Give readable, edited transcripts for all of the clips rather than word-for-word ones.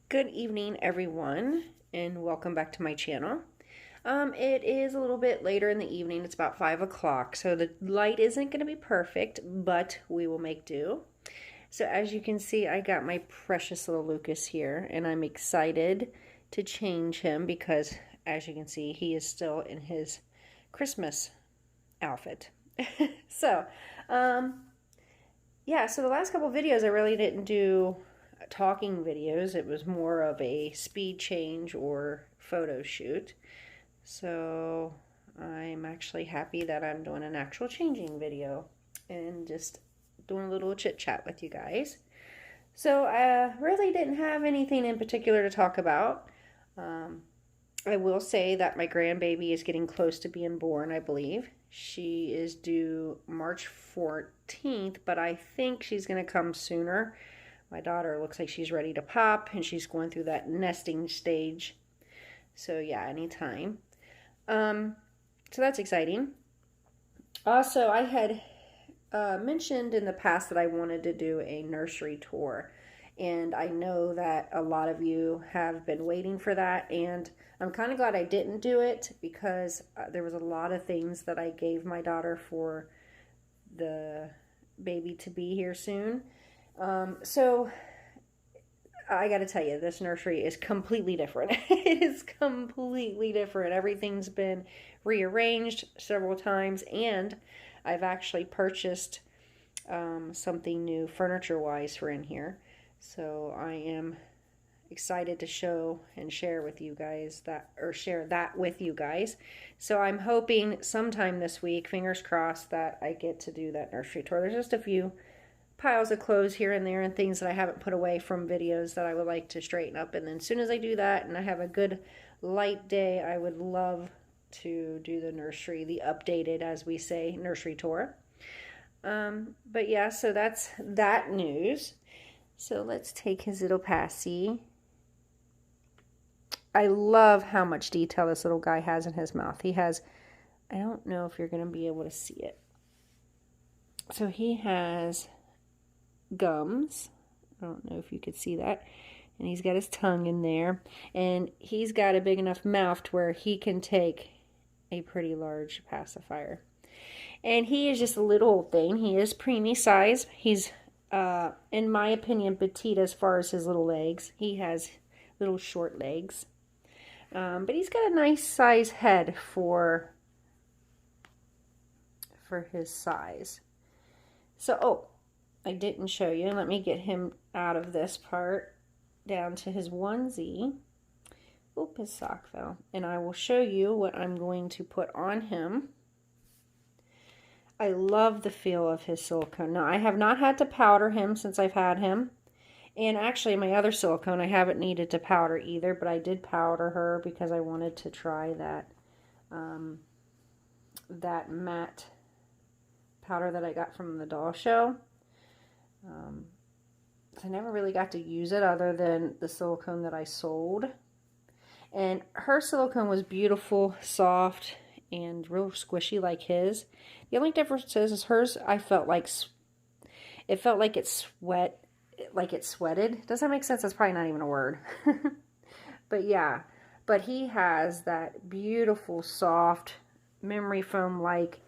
Good evening, everyone, and welcome back to my channel. It is a little bit later in the evening. It's about 5 o'clock, so the light isn't going to be perfect, but we will make do. So as you can see, I got my precious little Lucas here, and I'm excited to change him because, as you can see, he is still in his Christmas outfit. So, um, yeah, so the last couple videos I really didn't do talking videos. It was more of a speed change or photo shoot. So I'm actually happy that I'm doing an actual changing video and just doing a little chit chat with you guys. So I really didn't have anything in particular to talk about. I will say that my grandbaby is getting close to being born, I believe. She is due March 14th, but I think she's going to come sooner. My daughter looks like she's ready to pop, and she's going through that nesting stage. So yeah, anytime. So that's exciting. Also, I had mentioned in the past that I wanted to do a nursery tour. And I know that a lot of you have been waiting for that. And I'm kind of glad I didn't do it because there was a lot of things that I gave my daughter for the baby to be here soon. So I got to tell you, this nursery is completely different. It is completely different. Everything's been rearranged several times, and I've actually purchased something new furniture-wise for in here. So I am excited to show and share with you guys that, or share that with you guys. So I'm hoping sometime this week, fingers crossed, that I get to do that nursery tour. There's just a few piles of clothes here and there and things that I haven't put away from videos that I would like to straighten up. And then as soon as I do that and I have a good light day, I would love to do the nursery, the updated, as we say, nursery tour. But yeah, so that's that news. So let's take his little passy. I love how much detail this little guy has in his mouth. He has, I don't know if you're going to be able to see it. So he has gums. I don't know if you could see that. And he's got his tongue in there. And he's got a big enough mouth to where he can take a pretty large pacifier. And he is just a little old thing. He is preemie size. He's, in my opinion, petite as far as his little legs. He has little short legs. But he's got a nice size head for his size. So, I didn't show you. Let me get him out of this part down to his onesie. Oop, his sock fell. And I will show you what I'm going to put on him. I love the feel of his silicone. Now, I have not had to powder him since I've had him. And actually, my other silicone, I haven't needed to powder either, but I did powder her because I wanted to try that, that matte powder that I got from the doll show. I never really got to use it other than the silicone that I sold. And her silicone was beautiful, soft, and real squishy like his. The only difference is hers, I felt like it felt like it sweated. Does that make sense? That's probably not even a word. But yeah, but he has that beautiful, soft, memory foam like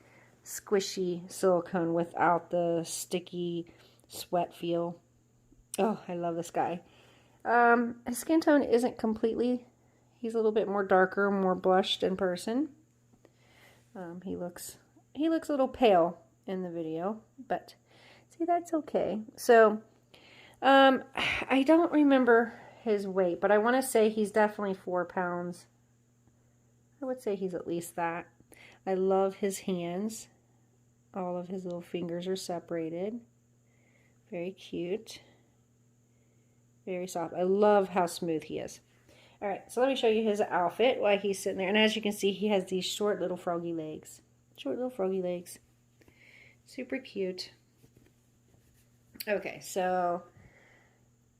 squishy silicone without the sticky sweat feel. Oh, I love this guy. His skin tone isn't completely, he's a little bit more darker, more blushed in person. He looks a little pale in the video, but see, that's okay. So, I don't remember his weight, but I want to say he's definitely 4 pounds. I would say he's at least that. I love his hands. All of his little fingers are separated. Very cute. Very soft. I love how smooth he is. All right, so let me show you his outfit while he's sitting there. And as you can see, he has these short little froggy legs. Short little froggy legs. Super cute. Okay, so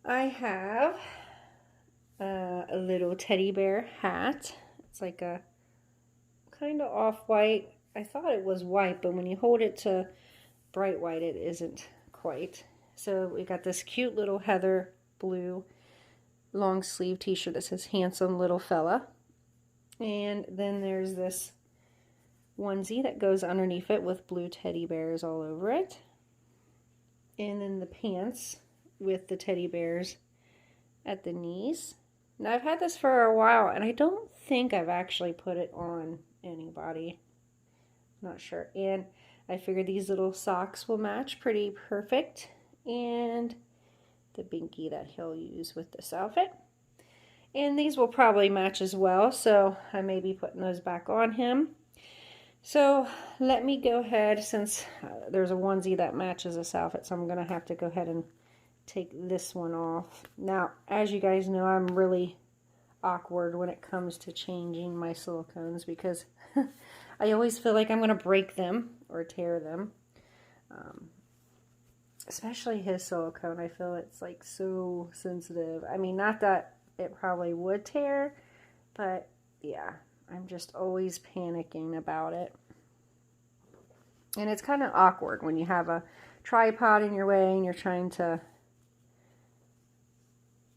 I have a little teddy bear hat. It's like a kind of off-white. I thought it was white, but when you hold it to bright white, it isn't quite. So we got this cute little heather blue long sleeve t-shirt that says handsome little fella. And then there's this onesie that goes underneath it with blue teddy bears all over it. And then the pants with the teddy bears at the knees. Now I've had this for a while and I don't think I've actually put it on anybody. Not sure. And I figured these little socks will match pretty perfect. And the binky that he'll use with this outfit. And these will probably match as well, so I may be putting those back on him. So let me go ahead, since there's a onesie that matches this outfit, so I'm going to have to go ahead and take this one off. Now, as you guys know, I'm really awkward when it comes to changing my silicones because I always feel like I'm going to break them or tear them. Especially his silicone, I feel it's like so sensitive. I mean, not that it probably would tear, but yeah, I'm just always panicking about it. And it's kind of awkward when you have a tripod in your way and you're trying to,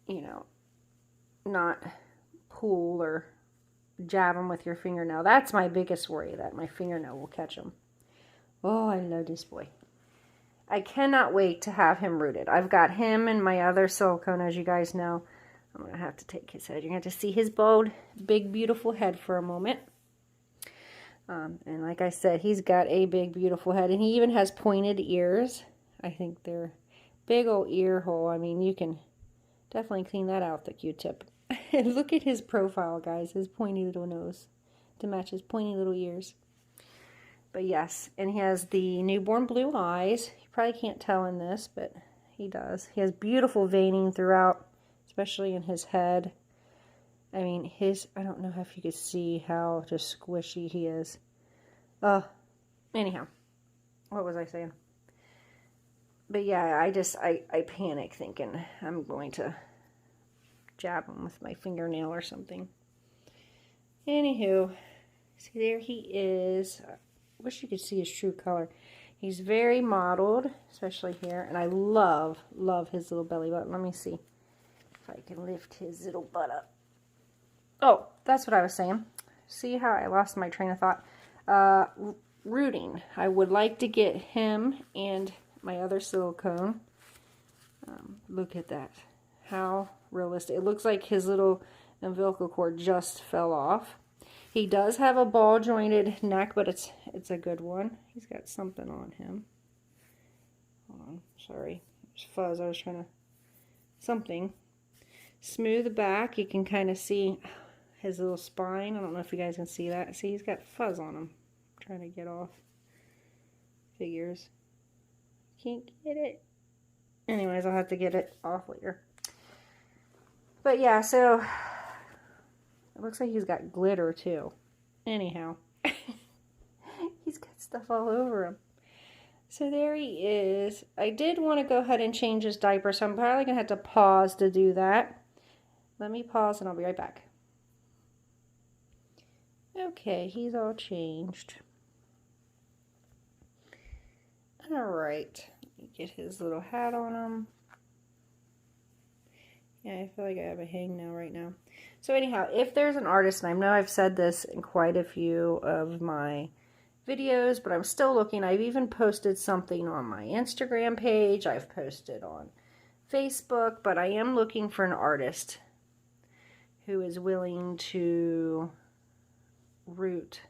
you know, not pull or jab them with your fingernail. That's my biggest worry, that my fingernail will catch them. Oh, I love this boy. I cannot wait to have him rooted. I've got him and my other silicone, as you guys know. I'm going to have to take his head. You're going to have to see his bold, big, beautiful head for a moment. And like I said, he's got a big, beautiful head. And he even has pointed ears. I think they're big old ear hole. I mean, you can definitely clean that out with the Q-tip. And look at his profile, guys. His pointy little nose to match his pointy little ears. But yes, and he has the newborn blue eyes. You probably can't tell in this, but he does. He has beautiful veining throughout, especially in his head. I mean, I don't know if you could see how just squishy he is. Anyhow, what was I saying? But yeah, I panic thinking I'm going to jab him with my fingernail or something. Anywho, see, there he is. Wish you could see his true color. He's very mottled, especially here, and I love his little belly button. Let me see if I can lift his little butt up. Oh, that's what I was saying. See how I lost my train of thought? Rooting. I would like to get him and my other silicone. Look at that. How realistic. It looks like his little umbilical cord just fell off. He does have a ball jointed neck, but it's a good one. He's got something on him. Hold on, sorry. There's fuzz. I was trying to... Something. Smooth back. You can kind of see his little spine. I don't know if you guys can see that. See, he's got fuzz on him. I'm trying to get off. Figures. Can't get it. Anyways, I'll have to get it off later. But yeah, so... It looks like he's got glitter too. Anyhow, he's got stuff all over him. So there he is. I did want to go ahead and change his diaper, so I'm probably going to have to pause to do that. Let me pause and I'll be right back. Okay, he's all changed. Alright, let me get his little hat on him. Yeah, I feel like I have a hangnail right now. So anyhow, if there's an artist, and I know I've said this in quite a few of my videos, but I'm still looking. I've even posted something on my Instagram page. I've posted on Facebook, but I am looking for an artist who is willing to root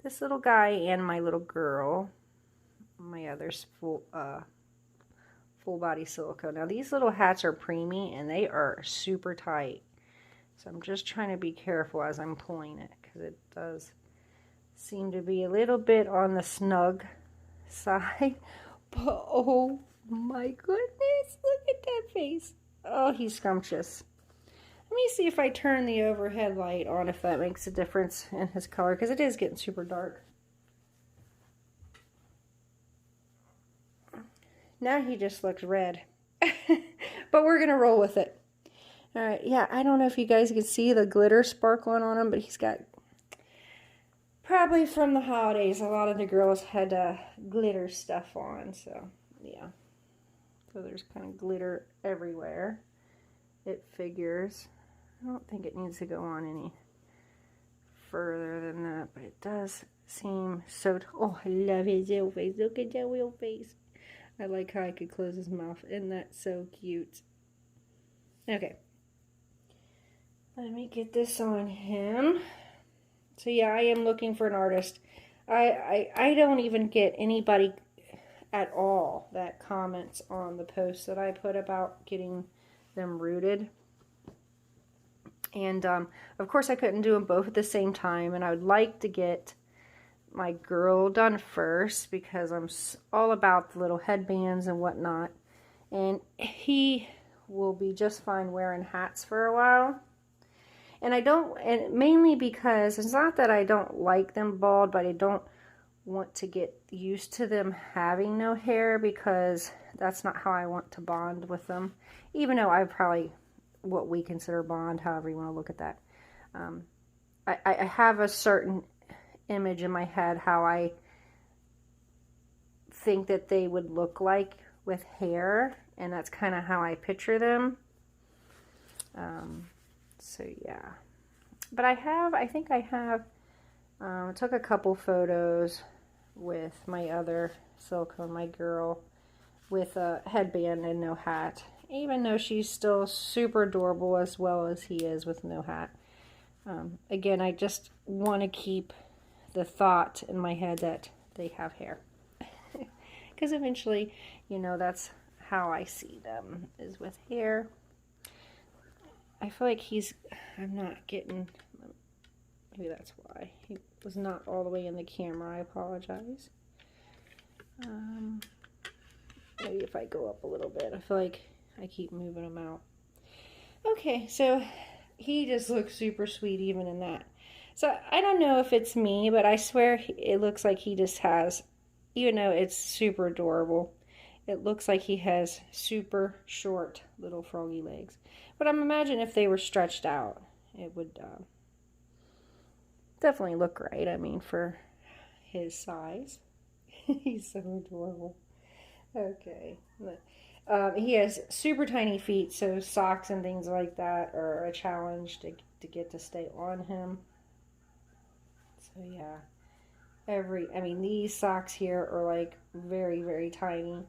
this little guy and my little girl, my other full body silicone. Now these little hats are preemie and they are super tight. So I'm just trying to be careful as I'm pulling it because it does seem to be a little bit on the snug side. But oh my goodness, look at that face. Oh, he's scrumptious. Let me see if I turn the overhead light on, if that makes a difference in his color, because it is getting super dark. Now he just looks red. But we're going to roll with it. Alright, yeah, I don't know if you guys can see the glitter sparkling on him, but he's got, probably from the holidays, a lot of the girls had glitter stuff on, so, yeah. So there's kind of glitter everywhere. it figures. I don't think it needs to go on any further than that, but it does seem so... Oh, I love his little face. Look at that little face. I like how I could close his mouth. Isn't that so cute? Okay. Let me get this on him. So yeah, I am looking for an artist. I don't even get anybody at all that comments on the posts that I put about getting them rooted. And of course I couldn't do them both at the same time, and I would like to get my girl done first because I'm all about the little headbands and whatnot, and he will be just fine wearing hats for a while. And I don't, and mainly because it's not that I don't like them bald, but I don't want to get used to them having no hair, because that's not how I want to bond with them, even though I probably what we consider bond, however you want to look at that. I have a certain image in my head how I think that they would look like with hair, and that's kind of how I picture them. So yeah, but I think I have took a couple photos with my other silicone, my girl, with a headband and no hat, even though she's still super adorable as well as he is with no hat. Again, I just want to keep the thought in my head that they have hair, because eventually, you know, that's how I see them, is with hair. I feel like I'm not getting, maybe that's why. He was not all the way in the camera. I apologize. Maybe if I go up a little bit. I feel like I keep moving him out. Okay, so he just looks super sweet even in that. So I don't know if it's me, but I swear it looks like he just has, even though it's super adorable, it looks like he has super short little froggy legs. But I'm imagining if they were stretched out, it would definitely look right. I mean, for his size. He's so adorable. Okay. He has super tiny feet, so socks and things like that are a challenge to get to stay on him. So yeah. I mean, these socks here are like very, very tiny,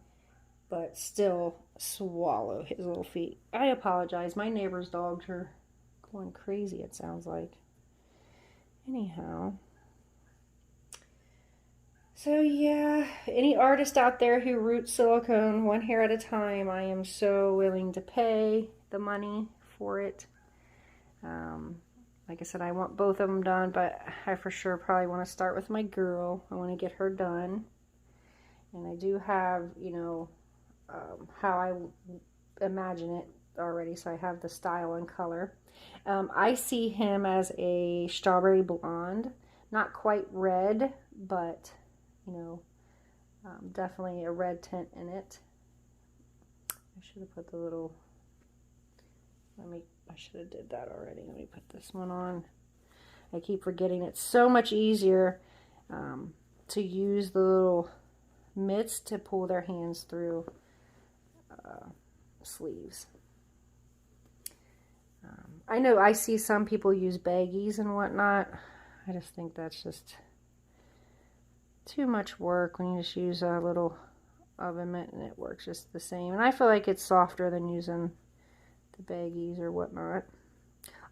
but still swallow his little feet. I apologize. My neighbor's dogs are going crazy, it sounds like. Anyhow. So yeah, any artist out there who roots silicone one hair at a time, I am so willing to pay the money for it. Like I said, I want both of them done, but I for sure probably want to start with my girl. I want to get her done. And I do have, you know, how I imagine it already, so I have the style and color. I see him as a strawberry blonde, not quite red, but you know, definitely a red tint in it. I should have put the little, I should have did that already. Let me put this one on. I keep forgetting it's so much easier to use the little mitts to pull their hands through sleeves. I know I see some people use baggies and whatnot. I just think that's just too much work when you just use a little oven mitt and it works just the same. And I feel like it's softer than using the baggies or whatnot.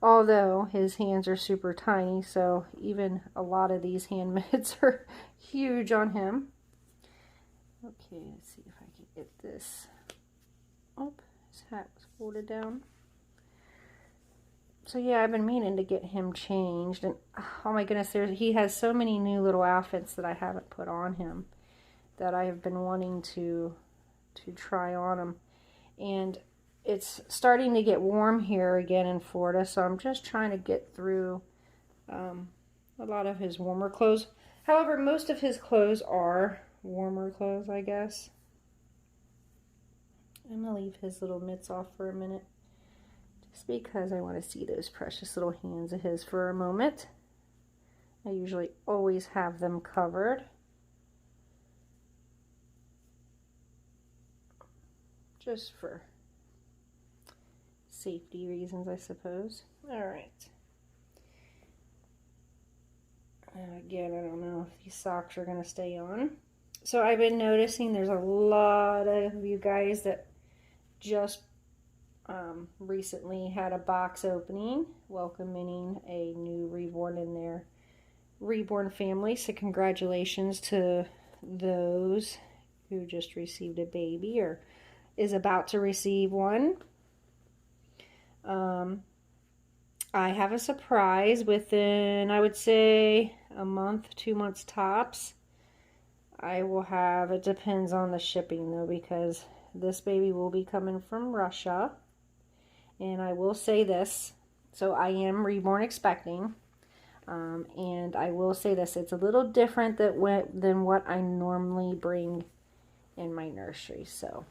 Although his hands are super tiny, so even a lot of these hand mitts are huge on him. Okay, let's see if I can get this. Oh, his hat was folded down. So yeah, I've been meaning to get him changed, and oh my goodness, he has so many new little outfits that I haven't put on him that I have been wanting to try on him. And it's starting to get warm here again in Florida, so I'm just trying to get through a lot of his warmer clothes. However, most of his clothes are warmer clothes, I guess. I'm going to leave his little mitts off for a minute, just because I want to see those precious little hands of his for a moment. I usually always have them covered. Just for safety reasons, I suppose. All right. Again, I don't know if these socks are going to stay on. So I've been noticing there's a lot of you guys that just recently had a box opening welcoming a new reborn in their reborn family. So congratulations to those who just received a baby or is about to receive one. I have a surprise within, I would say, a month, 2 months tops. I will have, it depends on the shipping though, because this baby will be coming from Russia. And I will say this, so I am reborn expecting. And I will say this, it's a little different than what I normally bring in my nursery. So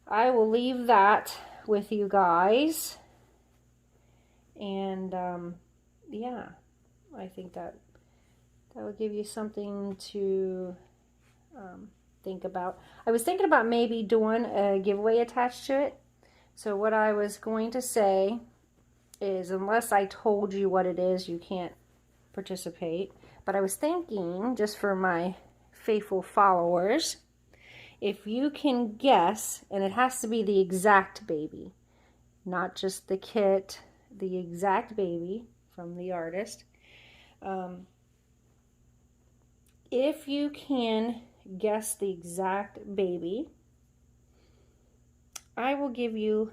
I will leave that with you guys. And yeah, I think that will give you something to think about. I was thinking about maybe doing a giveaway attached to it. So what I was going to say is, unless I told you what it is, you can't participate. But I was thinking, just for my faithful followers, if you can guess, and it has to be the exact baby, not just the kit, the exact baby from the artist. If you can guess the exact baby, I will give you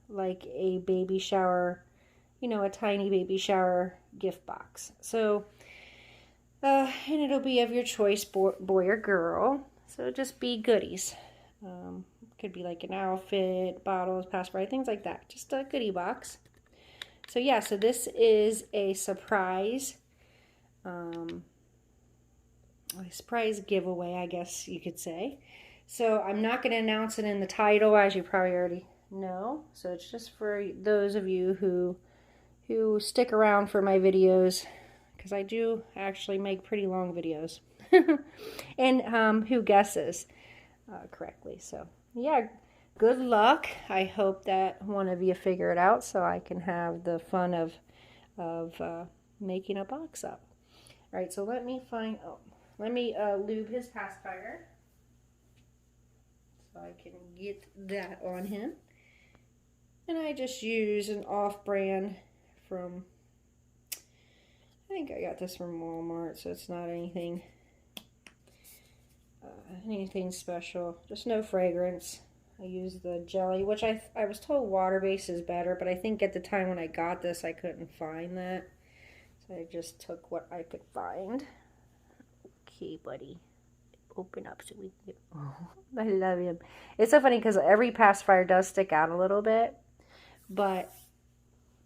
like a baby shower, a tiny baby shower gift box. So, and it'll be of your choice, boy or girl. So just be goodies. Could be like an outfit, bottles, passport, things like that. Just a goodie box. So yeah, so this is a surprise giveaway, I guess you could say. So I'm not going to announce it in the title, as you probably already know. So it's just for those of you who stick around for my videos, because I do actually make pretty long videos, and who guesses correctly. So yeah, good luck. I hope that one of you figure it out so I can have the fun of making a box up. All right, so let me lube his pacifier so I can get that on him. And I just use an off-brand from, I think I got this from Walmart, so it's not anything special. Just no fragrance. I use the jelly, which I was told water-based is better, but I think at the time when I got this, I couldn't find that. So I just took what I could find. Okay, buddy. Open up so we can get... Oh, I love him. It's so funny because every pacifier does stick out a little bit, but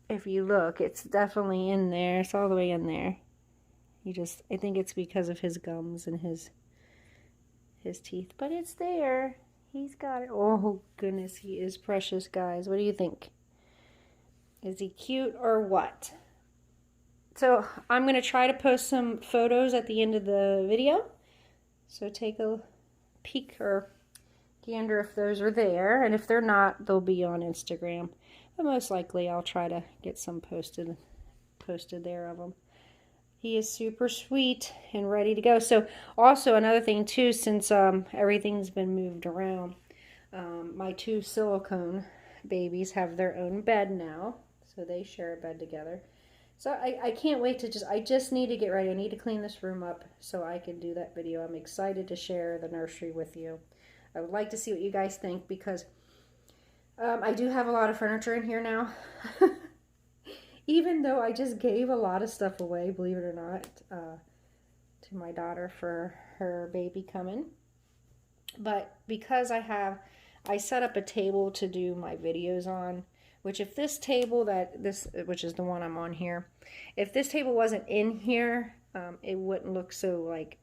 if you look, it's definitely in there. It's all the way in there. I think it's because of his gums and his teeth, but it's there. He's got it. Oh, goodness, he is precious, guys. What do you think? Is he cute or what? So I'm going to try to post some photos at the end of the video. So take a peek or gander if those are there. And if they're not, they'll be on Instagram. But most likely I'll try to get some posted there of them. He is super sweet and ready to go. So also another thing too, since everything's been moved around, my 2 silicone babies have their own bed now. So they share a bed together. So I can't wait to I just need to get ready. I need to clean this room up so I can do that video. I'm excited to share the nursery with you. I would like to see what you guys think, because I do have a lot of furniture in here now. Even though I just gave a lot of stuff away, believe it or not, to my daughter for her baby coming. But because I set up a table to do my videos on, which if this table which is the one I'm on here, if this table wasn't in here, it wouldn't look so like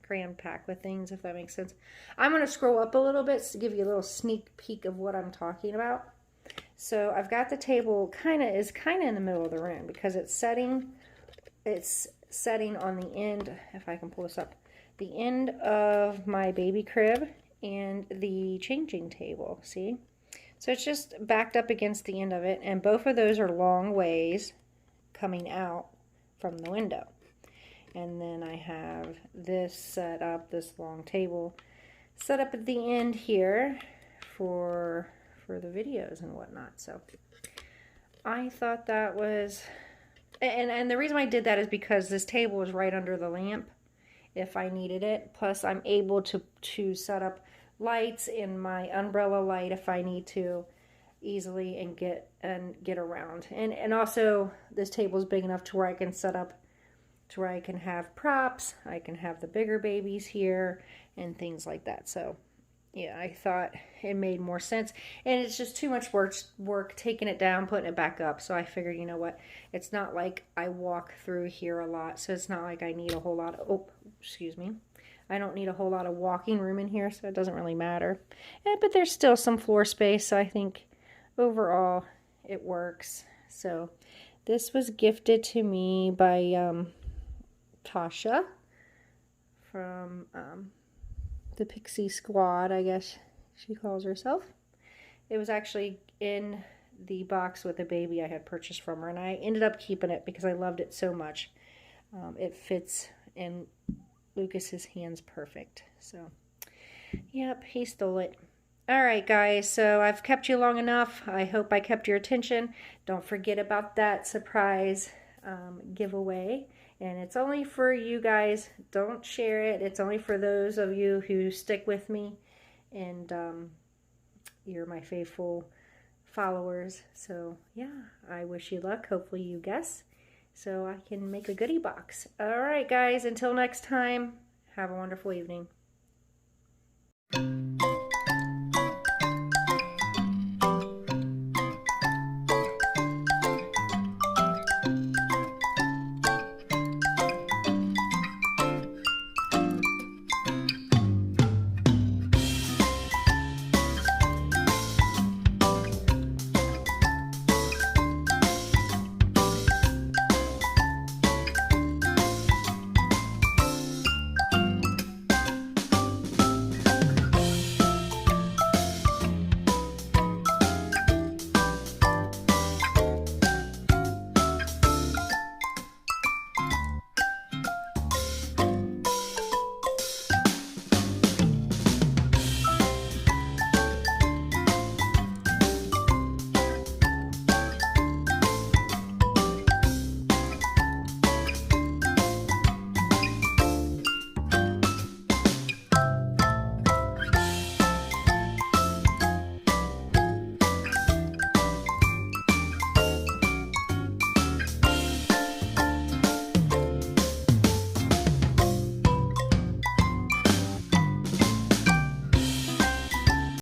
crammed packed with things, if that makes sense. I'm going to scroll up a little bit to give you a little sneak peek of what I'm talking about. So I've got the table kind of in the middle of the room because it's setting on the end, if I can pull this up, the end of my baby crib and the changing table, see? So it's just backed up against the end of it, and both of those are long ways coming out from the window. And then I have this set up, this long table set up at the end here for the videos and whatnot. So I thought that was, and the reason I did that is because this table is right under the lamp if I needed it. Plus I'm able to set up lights in my umbrella light if I need to easily and get around. And also this table is big enough to where I can set up to where I can have props, I can have the bigger babies here and things like that. So yeah, I thought it made more sense, and it's just too much work taking it down, putting it back up. So I figured, you know what, it's not like I walk through here a lot, so it's not like I need a whole lot of, oh, excuse me, I don't need a whole lot of walking room in here, so it doesn't really matter. But there's still some floor space, so I think overall it works. So this was gifted to me by Tasha from the Pixie Squad, I guess she calls herself. It was actually in the box with the baby I had purchased from her, and I ended up keeping it because I loved it so much. It fits in Lucas's hands perfect. So, yep, he stole it. All right, guys, so I've kept you long enough. I hope I kept your attention. Don't forget about that surprise giveaway. And it's only for you guys. Don't share it. It's only for those of you who stick with me. And you're my faithful followers. So, yeah, I wish you luck. Hopefully you guess, so I can make a goodie box. All right, guys, until next time, have a wonderful evening.